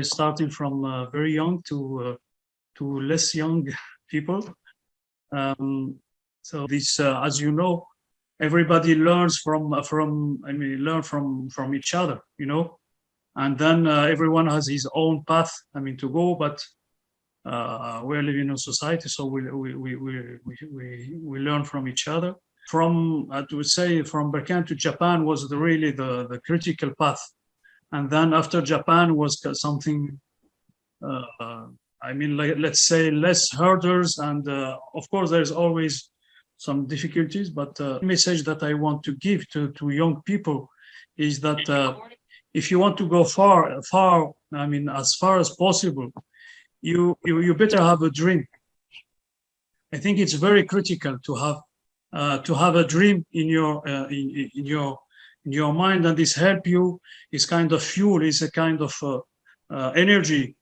starting from very young to less young people. So this, as you know, everybody learns from each other, you know, and then everyone has his own path, to go. But we're living in a society, so we learn from each other. From I would say from Berkane to Japan was really the critical path, and then after Japan was something. Let's say less hurdles, and of course there's always some difficulties, but the message that I want to give to young people is that if you want to go far, as far as possible, you better have a dream. I think it's very critical to have a dream in your mind, and this help you, is kind of fuel, is a kind of energy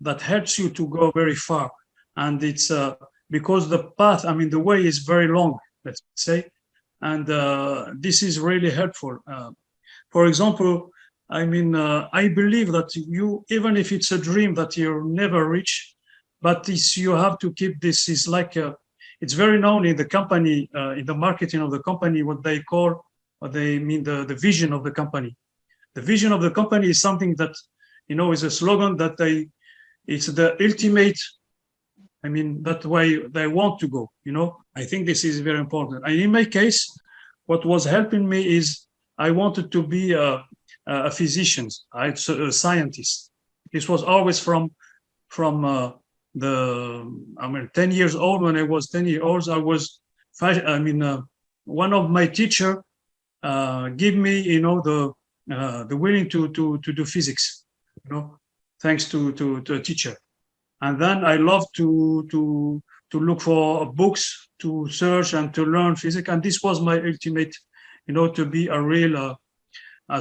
that helps you to go very far. And it's because the path, the way is very long, let's say, and this is really helpful. For example, I believe that even if it's a dream that you'll never reach, but you have to keep this, is like, it's very known in the company, in the marketing of the company, what they mean the vision of the company. The vision of the company is something that, is a slogan that it's the ultimate, that way they want to go, I think this is very important. And in my case, what was helping me is I wanted to be a physician, a scientist. This was always from 10 years old. When I was 10 years old, one of my teacher gave me, the willing to do physics, thanks to a teacher. And then I love to look for books, to search and to learn physics. And this was my ultimate, to be a real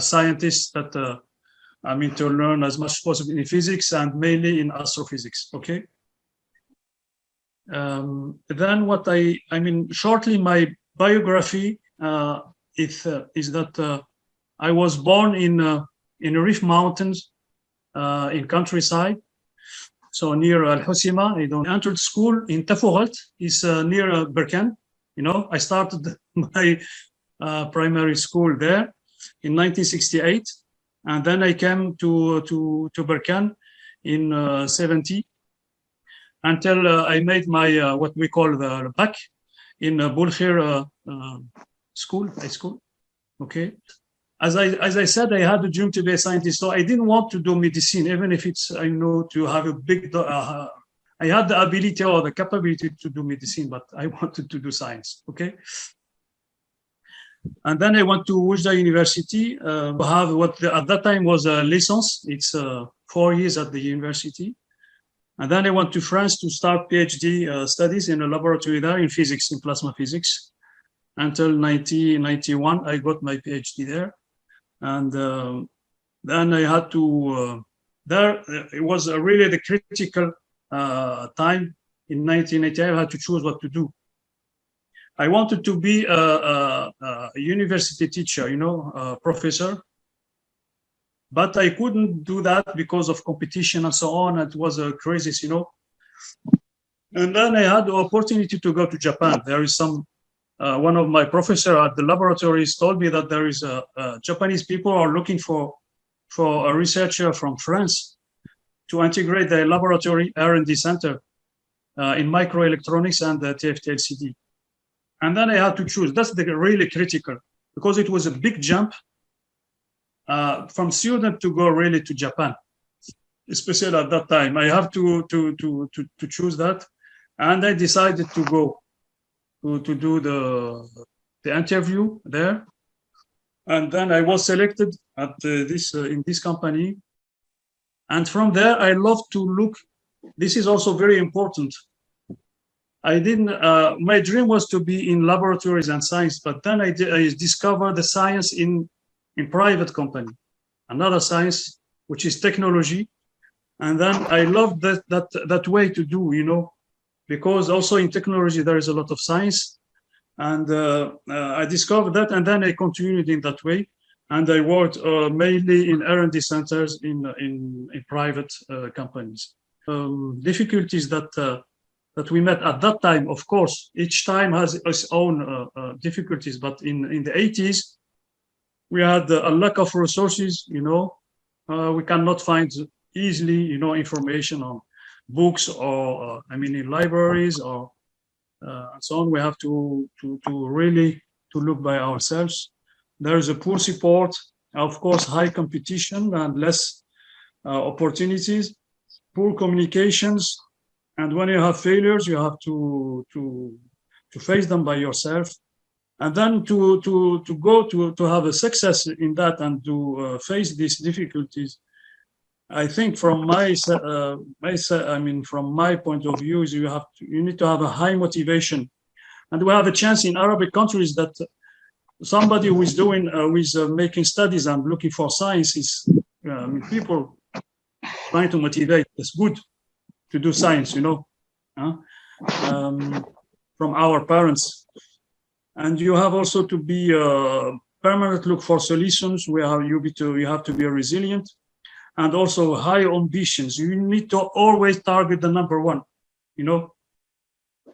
scientist, that to learn as much as possible in physics, and mainly in astrophysics. Okay. Then shortly, my biography is that I was born in Reef Mountains, in countryside, so near Al Husima. I entered school in Tafouralt, is near Berkane. I started my primary school there in 1968, and then I came to Berkane in 70, until I made my what we call the bac in Bulkheir high school. Okay. As I said, I had a dream to be a scientist, so I didn't want to do medicine, even if it's, to have a big, I had the ability or the capability to do medicine, but I wanted to do science, okay? And then I went to Oujda University, to have what at that time was a licence. It's 4 years at the university. And then I went to France to start PhD studies in a laboratory there in physics, in plasma physics. Until 1991, I got my PhD there. And then I had to, it was really the critical time. In 1980, I had to choose what to do. I wanted to be a university teacher, a professor, but I couldn't do that because of competition and so on. It was a crisis, And then I had the opportunity to go to Japan. There is one of my professors at the laboratories told me that there is Japanese people are looking for a researcher from France to integrate their laboratory R&D center in microelectronics and TFT-LCD. And then I had to choose. That's really critical, because it was a big jump from student to go really to Japan, especially at that time. I have to choose that, and I decided to go to do the interview there, and then I was selected at in this company, and from there I love to look. This is also very important. My dream was to be in laboratories and science, but then I discovered the science in private company, another science, which is technology. And then I love that way to do, because also in technology, there is a lot of science. And I discovered that, and then I continued in that way. and I worked mainly in R&D centers in private companies. Difficulties that we met at that time, of course, each time has its own difficulties, but in the 80s, we had a lack of resources, we cannot find easily, information on books or, in libraries or and so on. We have to really look by ourselves. There is a poor support, of course, high competition and less opportunities, poor communications, and when you have failures, you have to face them by yourself, and then to have a success in that and to face these difficulties. I think from from my point of view, is you need to have a high motivation, and we have a chance in Arabic countries that somebody who is doing making studies and looking for science is people trying to motivate. It's good to do science, from our parents, and you have also to be permanent look for solutions. You have to be resilient. And also high ambitions. You need to always target the number one,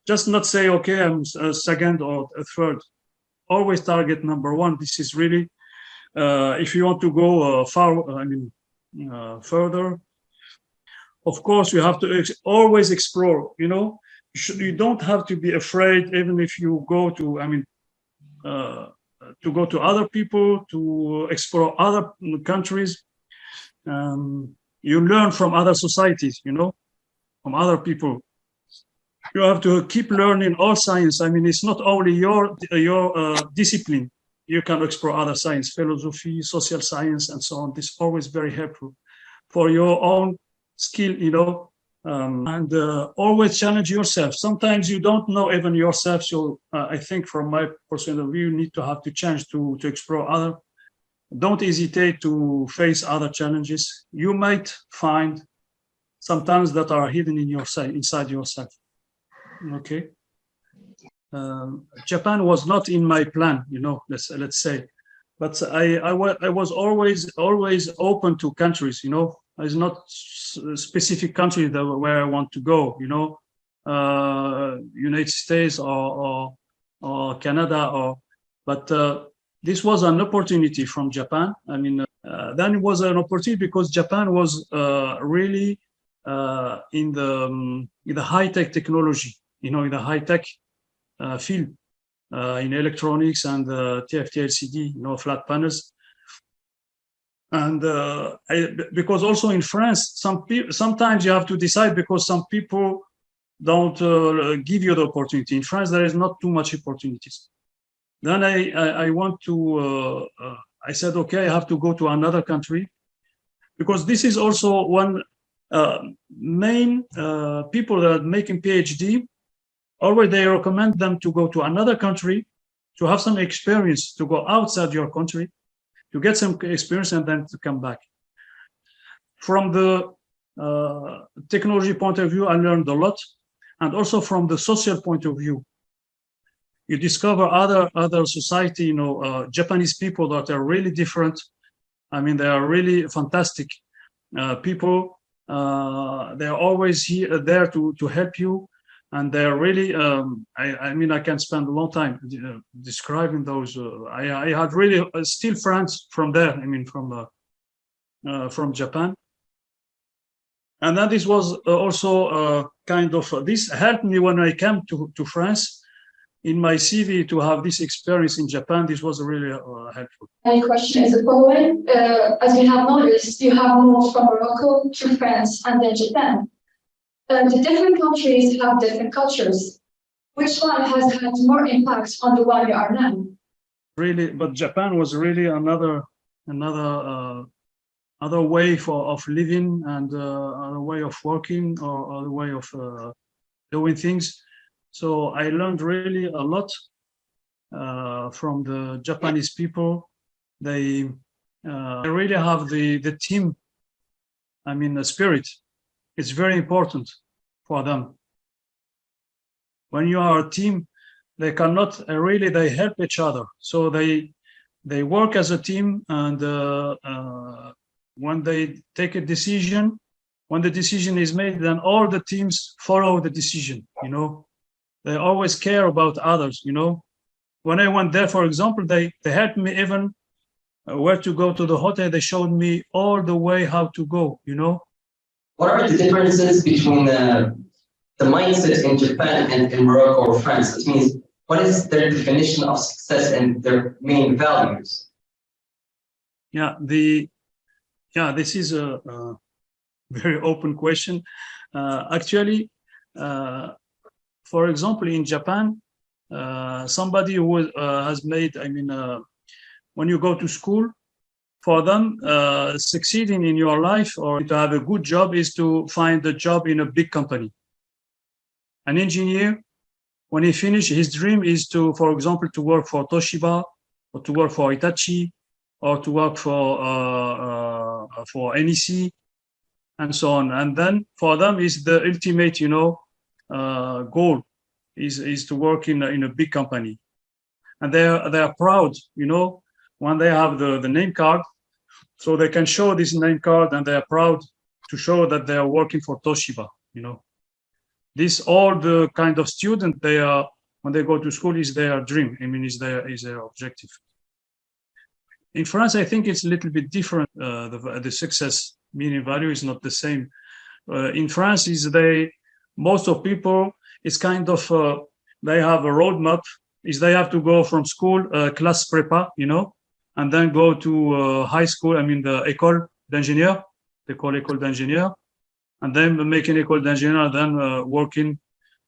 just not say, okay, I'm a second or a third. Always target number one. This is really, if you want to go further, of course, you have to always explore, you don't have to be afraid, even if you go to, to go to other people, to explore other countries. You learn from other societies, from other people. You have to keep learning all science. It's not only your discipline. You can explore other science, philosophy, social science, and so on. This is always very helpful for your own skill, and always challenge yourself. Sometimes you don't know even yourself. So I think from my personal view, you need to have to change to explore other. Don't hesitate to face other challenges. You might find sometimes that are hidden in inside yourself. Okay. Japan was not in my plan, let's say, but I was always open to countries. It's not a specific country where I want to go. United States or Canada but. This was an opportunity from Japan. Then it was an opportunity because Japan was really in the high-tech technology, in the high-tech field, in electronics and TFT LCD, flat panels. And because also in France, sometimes you have to decide because some people don't give you the opportunity. In France, there is not too much opportunities. Then I want to, I said, okay, I have to go to another country, because this is also one main people that are making PhD, always they recommend them to go to another country, to have some experience, to go outside your country, to get some experience and then to come back. From the technology point of view, I learned a lot, and also from the social point of view. You discover other society, Japanese people that are really different. They are really fantastic people. They are always there to help you, and they are really. I can spend a long time describing those. I had really still friends from there. From Japan, and then this was also kind of this helped me when I came to France. In my CV, to have this experience in Japan, this was really helpful. My question is the following. As you have noticed, you have moved from Morocco to France and then Japan. The different countries have different cultures. Which one has had more impact on the one you are now? Really, but Japan was really another way of living and a way of working or a way of doing things. So I learned really a lot from the Japanese people. They really have the team, the spirit. It's very important for them. When you are a team, they cannot really, they help each other. So they they work as a team, and when they take a decision, when the decision is made, then all the teams follow the decision. They always care about others. When I went there, for example, they helped me even where to go to the hotel. They showed me all the way how to go. What are the differences between the mindset in Japan and in Morocco or France? It means, what is their definition of success and their main values? This is a very open question. Actually, for example, in Japan, somebody who has made, when you go to school, for them, succeeding in your life or to have a good job is to find a job in a big company. An engineer, when he finishes, his dream is to, for example, to work for Toshiba, or to work for Hitachi, or to work for NEC, and so on. And then for them is the ultimate, goal is to work in a big company, and they are proud, when they have the name card, so they can show this name card, and they are proud to show that they are working for Toshiba. This all the kind of student they are when they go to school is their dream. Is their objective. In France, I think it's a little bit different. The success meaning value is not the same. In France, most of people is kind of they have a roadmap. Is they have to go from school, class prépa, and then go to high school. The école d'ingénieur, they call école d'ingénieur, and then make an école d'ingénieur, then working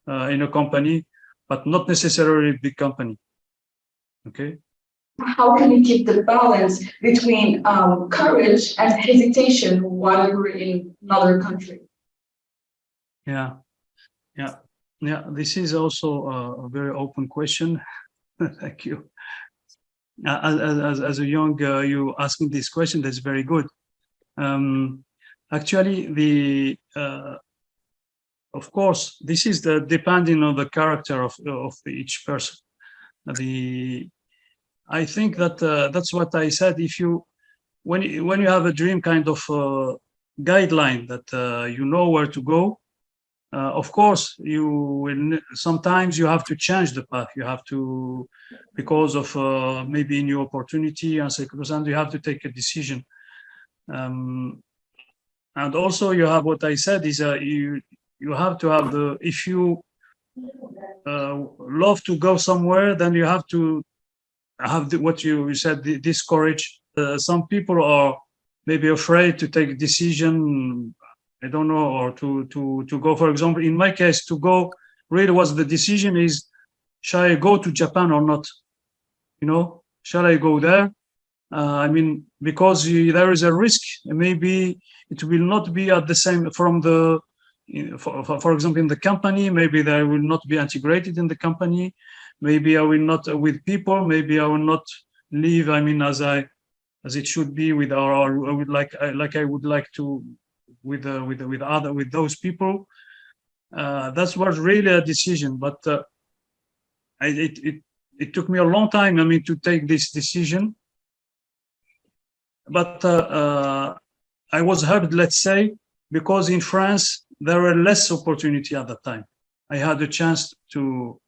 in a company, but not necessarily a big company. Okay. How can you keep the balance between courage and hesitation while you're in another country? Yeah. This is also a very open question. Thank you. As a young, you asking this question, that's very good. Actually, of course, this is depending on the character of each person. I think that that's what I said. When you have a dream kind of guideline that you know where to go, of course sometimes you have to change the path. You have to, because of maybe new opportunity and circumstance, you have to take a decision. And also you have what I said is you have to have if you love to go somewhere, then you have to have what you said, this courage. Some people are maybe afraid to take a decision, I don't know, or to go. For example, in my case, to go really was the decision is, shall I go to Japan or not? Shall I go there? Because there is a risk. Maybe it will not be at the same from the, for example, in the company, maybe they will not be integrated in the company. Maybe I will not with people. Maybe I will not live. As it should be with I would like to with those people. That was really a decision, but it took me a long time. To take this decision. But I was helped, let's say, because in France there were less opportunity at that time. I had a chance to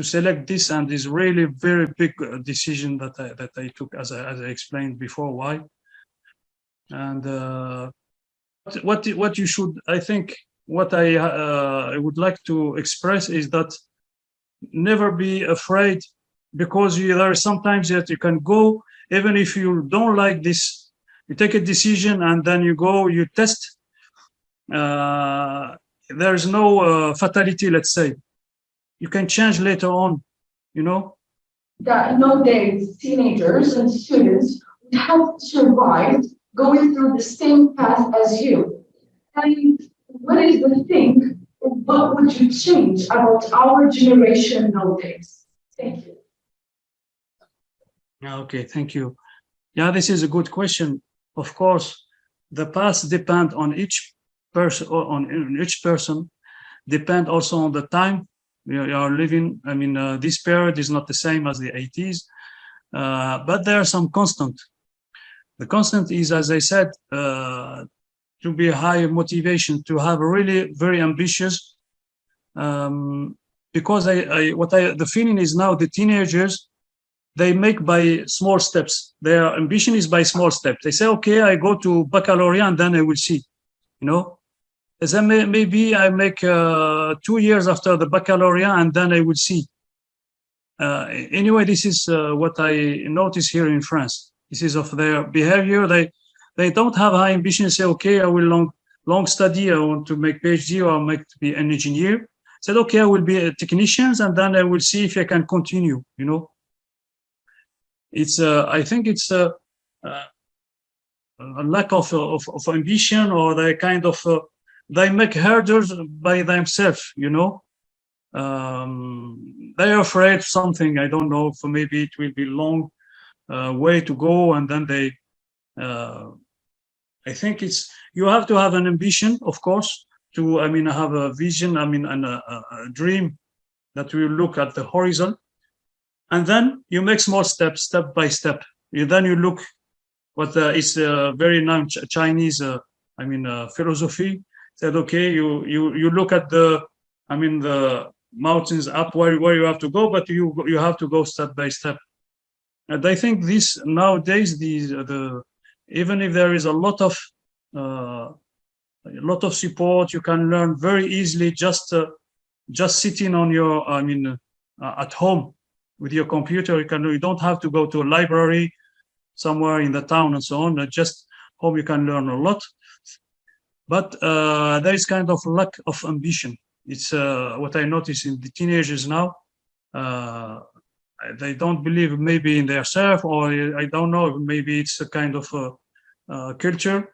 select this, and this really very big decision that I took, as I explained before why. And what you should, I think, what I would like to express is that never be afraid, because there are sometimes that you can go, even if you don't like this, you take a decision and then you go, you test. There's no fatality, let's say. You can change later on, That nowadays teenagers and students would have survived going through the same path as you. And what is the thing? What would you change about our generation nowadays? Thank you. Okay, thank you. Yeah, this is a good question. Of course, the paths depend on each person. Depend also on the time we are living. This period is not the same as the 80s. but there are some constant. The constant is, as I said, to be high motivation, to have really very ambitious. Because the feeling is now the teenagers, they make by small steps. Their ambition is by small steps. They say, okay, I go to baccalaureate and then I will see, you know. They say, maybe I make 2 years after the baccalaureate and then I will see. Anyway, this is what I notice here in France. This is of their behavior. They don't have high ambition. Say, okay, I will long study. I want to make PhD or to be an engineer. Said, okay, I will be a technician and then I will see if I can continue, you know. It's I think it's a lack of ambition, or they kind of they make hurdles by themselves, you know. They're afraid of something. I don't know. For maybe it will be long way to go, and then they. I think it's you have to have an ambition, of course, to have a vision. And a dream that will look at the horizon. And then you make small steps, step by step. Then you look what is very known Chinese, philosophy. Said, okay, you look at the mountains up where you have to go, but you have to go step by step. And I think this nowadays, even if there is a lot of support, you can learn very easily just sitting on your at home. With your computer, you don't have to go to a library somewhere in the town and so on. Just home, you can learn a lot. But there is kind of lack of ambition. It's what I notice in the teenagers now. They don't believe maybe in themselves, or I don't know. Maybe it's a kind of culture.